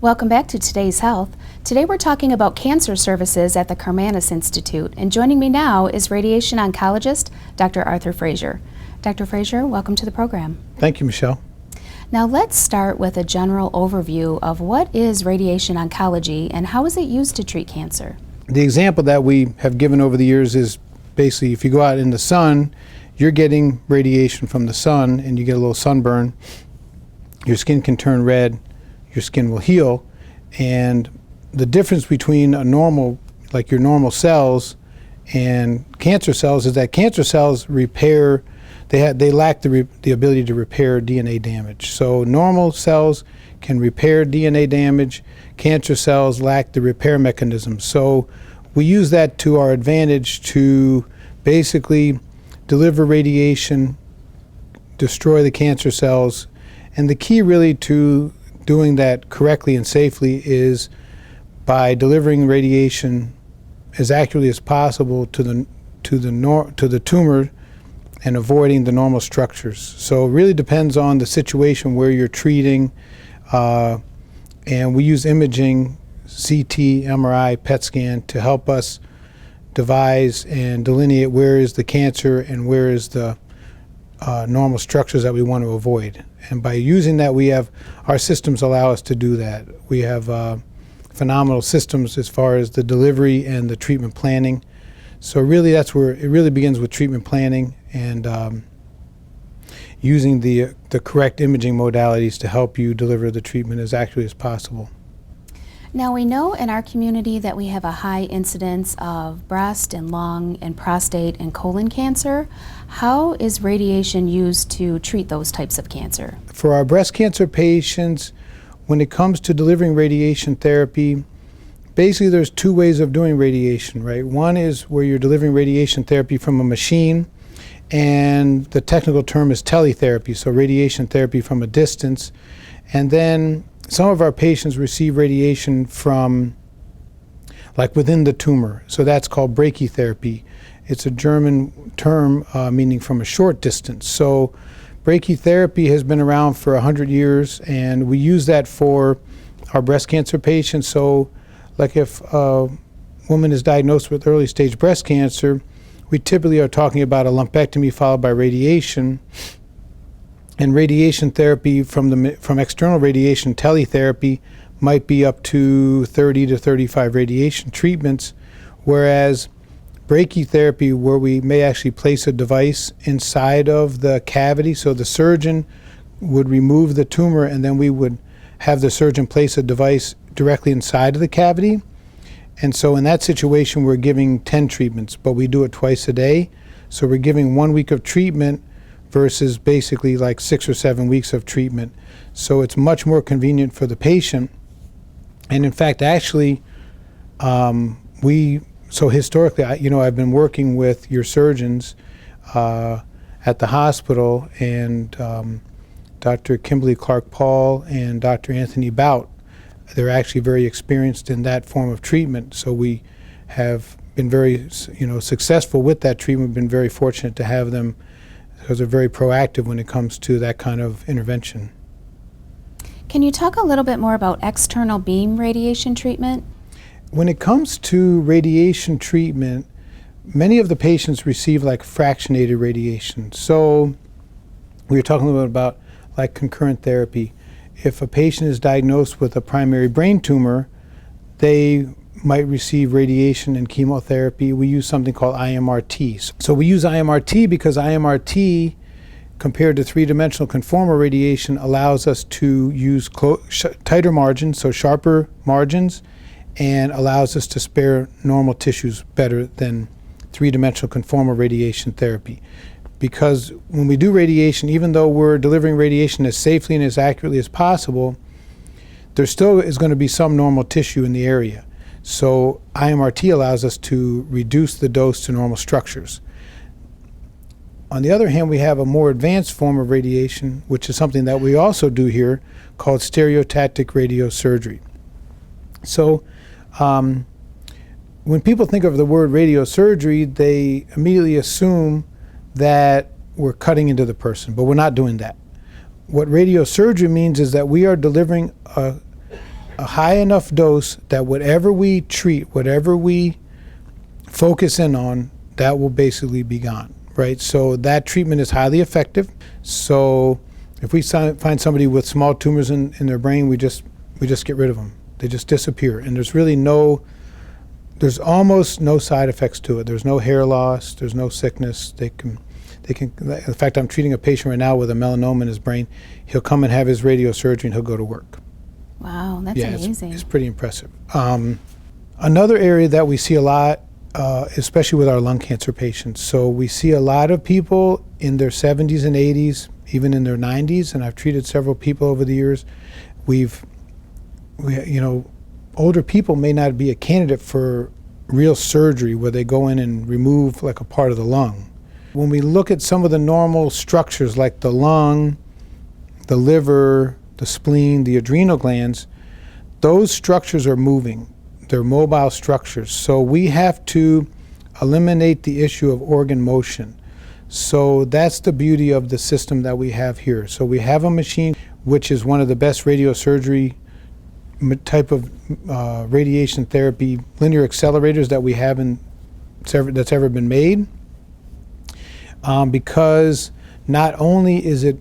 Welcome back to Today's Health. Today we're talking about cancer services at the Karmanos Institute, and joining me now is radiation oncologist Dr. Arthur Frazier. Dr. Frazier, welcome to the program. Thank you, Michelle. Now let's start with a general overview of what is radiation oncology and how is it used to treat cancer? The example that we have given over the years is basically if you go out in the sun, you're getting radiation from the sun and you get a little sunburn, your skin can turn red, your skin will heal, and the difference between a normal, like your normal cells and cancer cells is that cancer cells repair, they lack the ability to repair DNA damage. So normal cells can repair DNA damage, cancer cells lack the repair mechanism. So we use that to our advantage to basically deliver radiation, destroy the cancer cells, and the key really to doing that correctly and safely is by delivering radiation as accurately as possible to the tumor and avoiding the normal structures. So it really depends on the situation where you're treating, and we use imaging, CT, MRI, PET scan to help us devise and delineate where is the cancer and where is the normal structures that we want to avoid. And by using that, our systems allow us to do that. We have phenomenal systems as far as the delivery and the treatment planning. So really that's where it really begins with treatment planning and using the correct imaging modalities to help you deliver the treatment as accurately as possible. Now we know in our community that we have a high incidence of breast and lung and prostate and colon cancer. How is radiation used to treat those types of cancer? For our breast cancer patients, when it comes to delivering radiation therapy, basically there's two ways of doing radiation, right? One is where you're delivering radiation therapy from a machine, and the technical term is teletherapy, so radiation therapy from a distance. And then some of our patients receive radiation from, like within the tumor, so that's called brachytherapy. It's a German term meaning from a short distance. So brachytherapy has been around for 100 years, and we use that for our breast cancer patients. So like if a woman is diagnosed with early stage breast cancer, we typically are talking about a lumpectomy followed by radiation. And radiation therapy from external radiation, teletherapy, might be up to 30 to 35 radiation treatments, whereas brachytherapy, where we may actually place a device inside of the cavity, so the surgeon would remove the tumor and then we would have the surgeon place a device directly inside of the cavity. And so in that situation, we're giving 10 treatments, but we do it twice a day. So we're giving 1 week of treatment versus basically like 6 or 7 weeks of treatment. So it's much more convenient for the patient. And in fact, actually, so historically, I've been working with your surgeons at the hospital, and Dr. Kimberly Clark-Paul and Dr. Anthony Bout. They're actually very experienced in that form of treatment. So we have been very, successful with that treatment. We've been very fortunate to have them because they're very proactive when it comes to that kind of intervention. Can you talk a little bit more about external beam radiation treatment? When it comes to radiation treatment, many of the patients receive like fractionated radiation. So we were talking a little bit about like concurrent therapy. If a patient is diagnosed with a primary brain tumor, they might receive radiation and chemotherapy. We use something called IMRT. So we use IMRT because IMRT, compared to three-dimensional conformal radiation, allows us to use tighter margins, so sharper margins, and allows us to spare normal tissues better than three-dimensional conformal radiation therapy. Because when we do radiation, even though we're delivering radiation as safely and as accurately as possible, there still is going to be some normal tissue in the area. So IMRT allows us to reduce the dose to normal structures. On the other hand, we have a more advanced form of radiation, which is something that we also do here, called stereotactic radiosurgery. So when people think of the word radiosurgery, they immediately assume that we're cutting into the person, but we're not doing that. What radiosurgery means is that we are delivering a a high enough dose that whatever we treat, whatever we focus in on, that will basically be gone, right? So that treatment is highly effective. So if we find somebody with small tumors in their brain, we just get rid of them. They just disappear, and there's almost no side effects to it. There's no hair loss. There's no sickness. In fact, I'm treating a patient right now with a melanoma in his brain. He'll come and have his radiosurgery, and he'll go to work. Wow, that's amazing. It's pretty impressive. Another area that we see a lot, especially with our lung cancer patients. So we see a lot of people in their 70s and 80s, even in their 90s, and I've treated several people over the years. Older people may not be a candidate for real surgery where they go in and remove like a part of the lung. When we look at some of the normal structures like the lung, the liver, the spleen, the adrenal glands, those structures are moving. They're mobile structures. So we have to eliminate the issue of organ motion. So that's the beauty of the system that we have here. So we have a machine which is one of the best radiosurgery type of radiation therapy linear accelerators that we have that's ever been made, because not only is it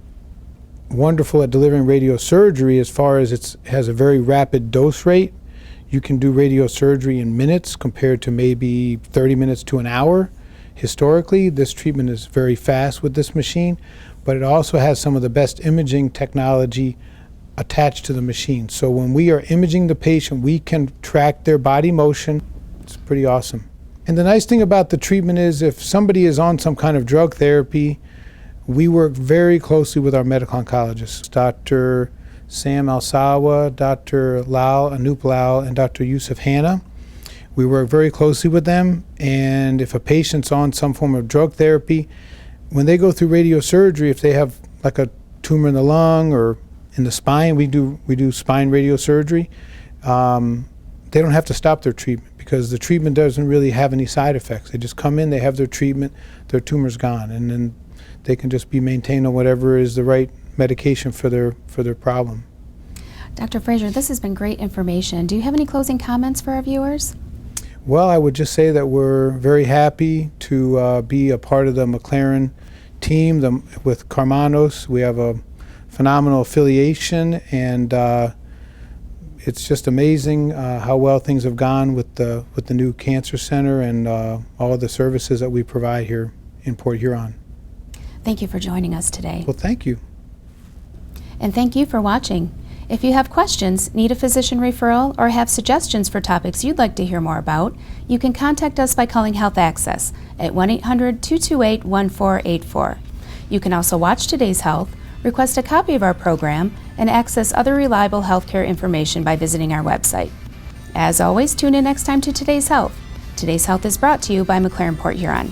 wonderful at delivering radiosurgery as far as it has a very rapid dose rate. You can do radiosurgery in minutes compared to maybe 30 minutes to an hour. Historically, this treatment is very fast with this machine, but it also has some of the best imaging technology attached to the machine. So when we are imaging the patient, we can track their body motion. It's pretty awesome. And the nice thing about the treatment is if somebody is on some kind of drug therapy, we work very closely with our medical oncologists, Dr. Sam Alsawa, Dr. Anup Lal, and Dr. Yusuf Hanna. We work very closely with them, and if a patient's on some form of drug therapy, when they go through radiosurgery, if they have like a tumor in the lung or in the spine, we do spine radiosurgery. They don't have to stop their treatment because the treatment doesn't really have any side effects. They just come in, they have their treatment, their tumor's gone, and then they can just be maintained on whatever is the right medication for their problem. Dr. Frazier, this has been great information. Do you have any closing comments for our viewers? Well, I would just say that we're very happy to be a part of the McLaren team with Karmanos. We have a phenomenal affiliation, and it's just amazing how well things have gone with the new cancer center and all of the services that we provide here in Port Huron. Thank you for joining us today. Well, thank you. And thank you for watching. If you have questions, need a physician referral, or have suggestions for topics you'd like to hear more about, you can contact us by calling Health Access at 1-800-228-1484. You can also watch Today's Health, request a copy of our program, and access other reliable healthcare information by visiting our website. As always, tune in next time to Today's Health. Today's Health is brought to you by McLaren Port Huron.